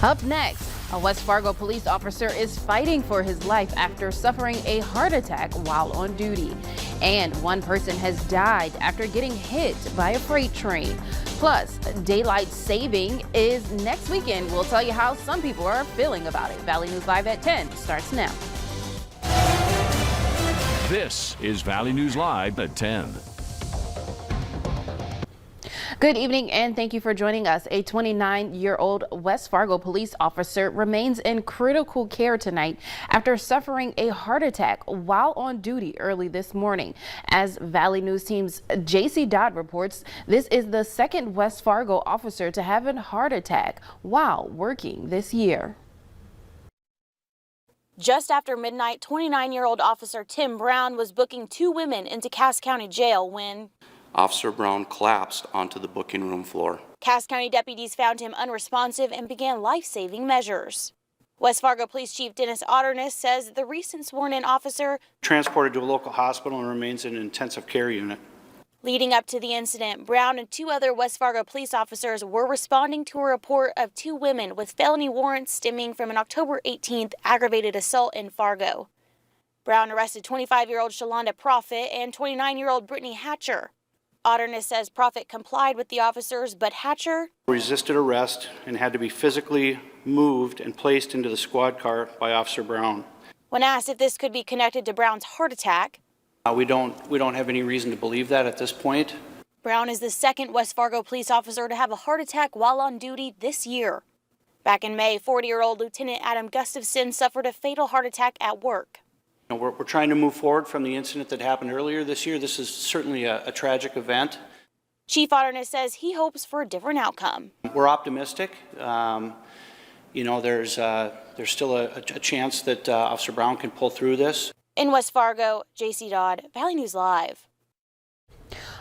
Up next, a West Fargo police officer is fighting for his life after suffering a heart attack while on duty. And one person has died after getting hit by a freight train. Plus, daylight saving is next weekend. We'll tell you how some people are feeling about it. Valley News Live at 10 starts now. This is Valley News Live at 10. Good evening and thank you for joining us. A 29-year-old West Fargo police officer remains in critical care tonight after suffering a heart attack while on duty early this morning. As Valley News Team's JC Dodd reports, this is the second West Fargo officer to have a heart attack while working this year. Just after midnight, 29-year-old Officer Tim Brown was booking two women into Cass County Jail when Officer Brown collapsed onto the booking room floor. Cass County deputies found him unresponsive and began life-saving measures. West Fargo Police Chief Dennis Otterness says the recent sworn-in officer transported to a local hospital and remains in an intensive care unit. Leading up to the incident, Brown and two other West Fargo police officers were responding to a report of two women with felony warrants stemming from an October 18th aggravated assault in Fargo. Brown arrested 25-year-old Shalonda Profit and 29-year-old Brittany Hatcher. Otterness says Profit complied with the officers, but Hatcher resisted arrest and had to be physically moved and placed into the squad car by Officer Brown. When asked if this could be connected to Brown's heart attack, We don't have any reason to believe that at this point. Brown is the second West Fargo police officer to have a heart attack while on duty this year. Back in May, 40-year-old Lieutenant Adam Gustafson suffered a fatal heart attack at work. We're trying to move forward from the incident that happened earlier this year. This is certainly a tragic event. Chief Otterness says he hopes for a different outcome. We're optimistic. There's still a chance that Officer Brown can pull through this. In West Fargo, JC Dodd, Valley News Live.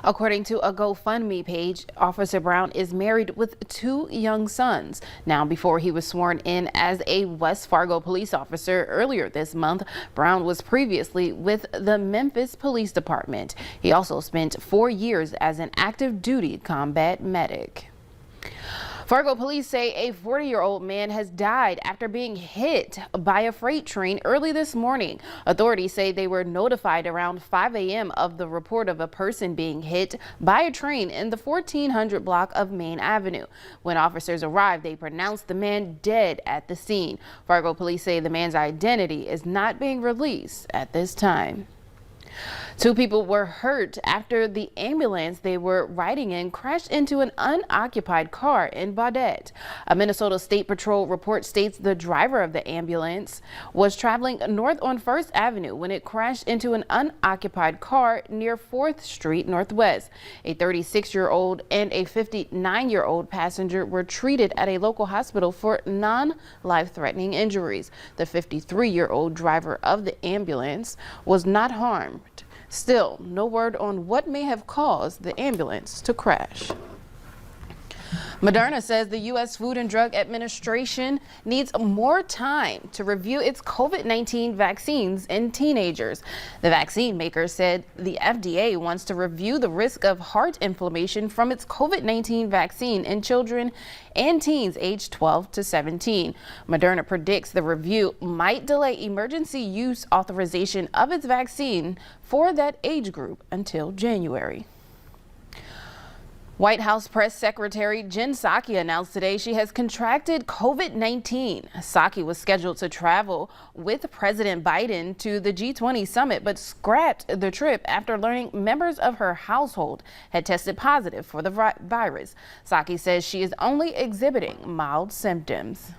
According to a GoFundMe page, Officer Brown is married with two young sons. Now, before he was sworn in as a West Fargo police officer earlier this month, Brown was previously with the Memphis Police Department. He also spent 4 years as an active duty combat medic. Fargo police say a 40-year-old man has died after being hit by a freight train early this morning. Authorities say they were notified around 5 a.m. of the report of a person being hit by a train in the 1400 block of Main Avenue. When officers arrived, they pronounced the man dead at the scene. Fargo police say the man's identity is not being released at this time. Two people were hurt after the ambulance they were riding in crashed into an unoccupied car in Baudette. A Minnesota State Patrol report states the driver of the ambulance was traveling north on 1st Avenue when it crashed into an unoccupied car near 4th Street Northwest. A 36-year-old and a 59-year-old passenger were treated at a local hospital for non-life-threatening injuries. The 53-year-old driver of the ambulance was not harmed. Still, no word on what may have caused the ambulance to crash. Moderna says the U.S. Food and Drug Administration needs more time to review its COVID-19 vaccines in teenagers. The vaccine maker said the FDA wants to review the risk of heart inflammation from its COVID-19 vaccine in children and teens aged 12 to 17. Moderna predicts the review might delay emergency use authorization of its vaccine for that age group until January. White House Press Secretary Jen Psaki announced today she has contracted COVID-19. Psaki was scheduled to travel with President Biden to the G20 summit, but scrapped the trip after learning members of her household had tested positive for the virus. Psaki says she is only exhibiting mild symptoms.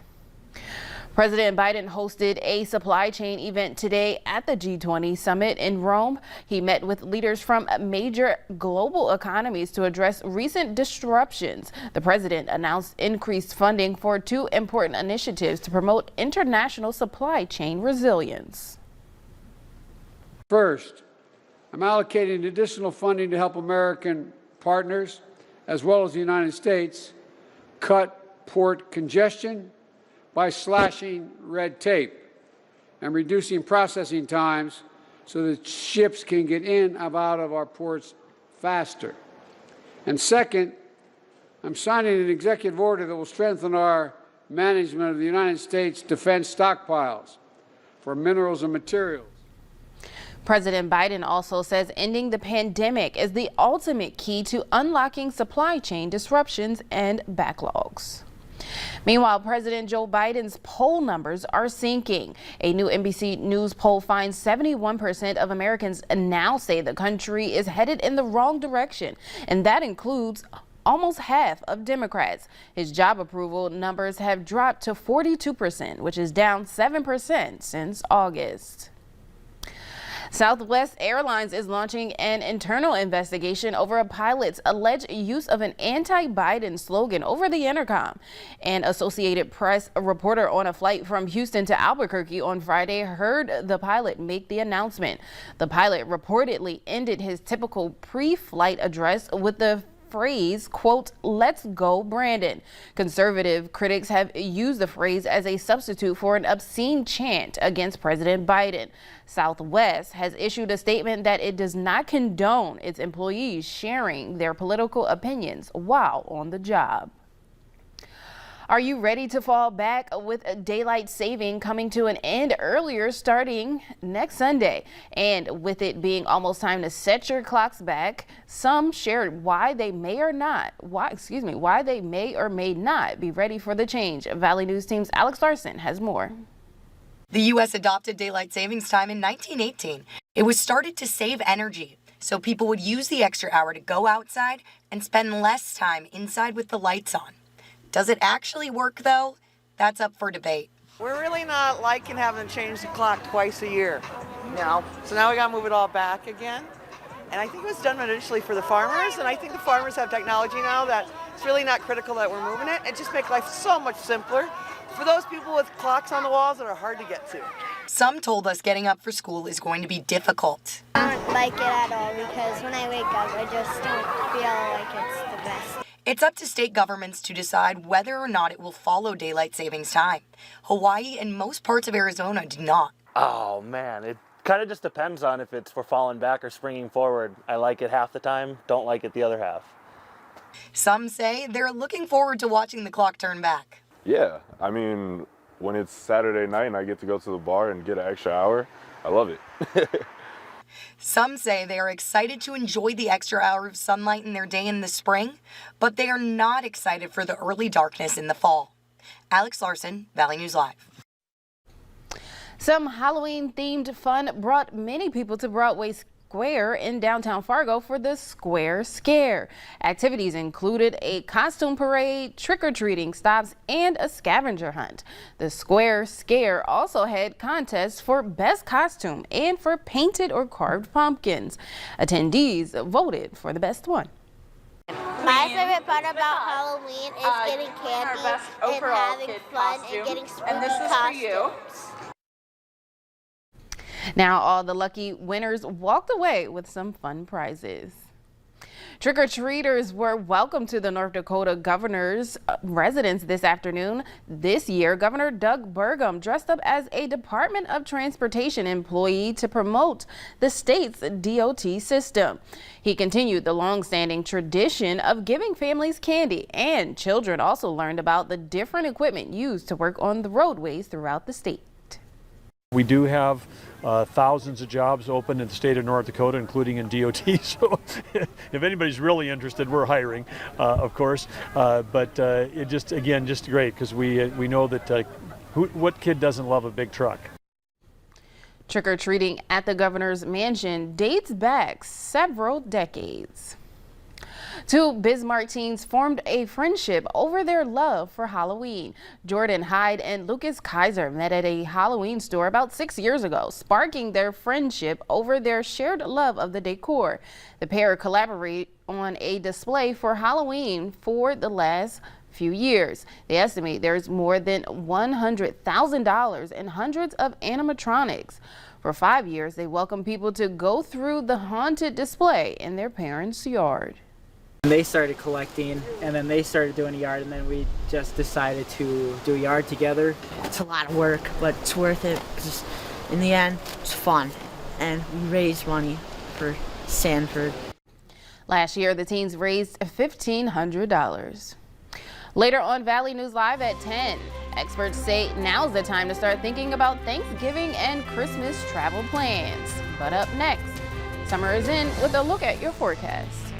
President Biden hosted a supply chain event today at the G20 summit in Rome. He met with leaders from major global economies to address recent disruptions. The president announced increased funding for two important initiatives to promote international supply chain resilience. First, I'm allocating additional funding to help American partners, as well as the United States, cut port congestion by slashing red tape and reducing processing times so that ships can get in and out of our ports faster. And second, I'm signing an executive order that will strengthen our management of the United States defense stockpiles for minerals and materials. President Biden also says ending the pandemic is the ultimate key to unlocking supply chain disruptions and backlogs. Meanwhile, President Joe Biden's poll numbers are sinking. A new NBC News poll finds 71% of Americans now say the country is headed in the wrong direction, and that includes almost half of Democrats. His job approval numbers have dropped to 42%, which is down 7% since August. Southwest Airlines is launching an internal investigation over a pilot's alleged use of an anti-Biden slogan over the intercom. An Associated Press reporter on a flight from Houston to Albuquerque on Friday heard the pilot make the announcement. The pilot reportedly ended his typical pre-flight address with the phrase, quote, "Let's go, Brandon." Conservative critics have used the phrase as a substitute for an obscene chant against President Biden. Southwest has issued a statement that it does not condone its employees sharing their political opinions while on the job. Are you ready to fall back with daylight saving coming to an end earlier starting next Sunday? And with it being almost time to set your clocks back, some shared why they may or may not be ready for the change. Valley News Team's Alex Larson has more. The U.S. adopted daylight savings time in 1918. It was started to save energy, so people would use the extra hour to go outside and spend less time inside with the lights on. Does it actually work, though? That's up for debate. We're really not liking having to change the clock twice a year, So now we got to move it all back again. And I think it was done initially for the farmers, and I think the farmers have technology now that it's really not critical that we're moving it. It just makes life so much simpler for those people with clocks on the walls that are hard to get to. Some told us getting up for school is going to be difficult. I don't like it at all because when I wake up, I just don't feel like it's the best. It's up to state governments to decide whether or not it will follow daylight savings time. Hawaii and most parts of Arizona do not. Oh man, it kind of just depends on if it's for falling back or springing forward. I like it half the time, don't like it the other half. Some say they're looking forward to watching the clock turn back. Yeah, I mean, when it's Saturday night and I get to go to the bar and get an extra hour, I love it. Some say they are excited to enjoy the extra hour of sunlight in their day in the spring, but they are not excited for the early darkness in the fall. Alex Larson, Valley News Live. Some Halloween-themed fun brought many people to Broadway Square in downtown Fargo for the Square Scare. Activities included a costume parade, trick-or-treating stops, and a scavenger hunt. The Square Scare also had contests for best costume and for painted or carved pumpkins. Attendees voted for the best one. My favorite part about Halloween is getting candy and having fun and getting spooky costumes. Now all the lucky winners walked away with some fun prizes. Trick-or-treaters were welcome to the North Dakota governor's residence this afternoon. This year, Governor Doug Burgum dressed up as a Department of Transportation employee to promote the state's DOT system. He continued the long-standing tradition of giving families candy, and children also learned about the different equipment used to work on the roadways throughout the state. We do have thousands of jobs open in the state of North Dakota, including in DOT. So if anybody's really interested, we're hiring, of course. But it just great because we know that what kid doesn't love a big truck? Trick-or-treating at the governor's mansion dates back several decades. Two Bismarck teens formed a friendship over their love for Halloween. Jordan Hyde and Lucas Kaiser met at a Halloween store about 6 years ago, sparking their friendship over their shared love of the decor. The pair collaborate on a display for Halloween for the last few years. They estimate there's more than $100,000 and hundreds of animatronics. For 5 years, they welcome people to go through the haunted display in their parents' yard. They started collecting, and then they started doing a yard, and then we just decided to do a yard together. It's a lot of work, but it's worth it because in the end, it's fun, and we raised money for Sanford. Last year, the teens raised $1,500. Later on Valley News Live at 10. Experts say now's the time to start thinking about Thanksgiving and Christmas travel plans. But up next, Summer is in with a look at your forecast.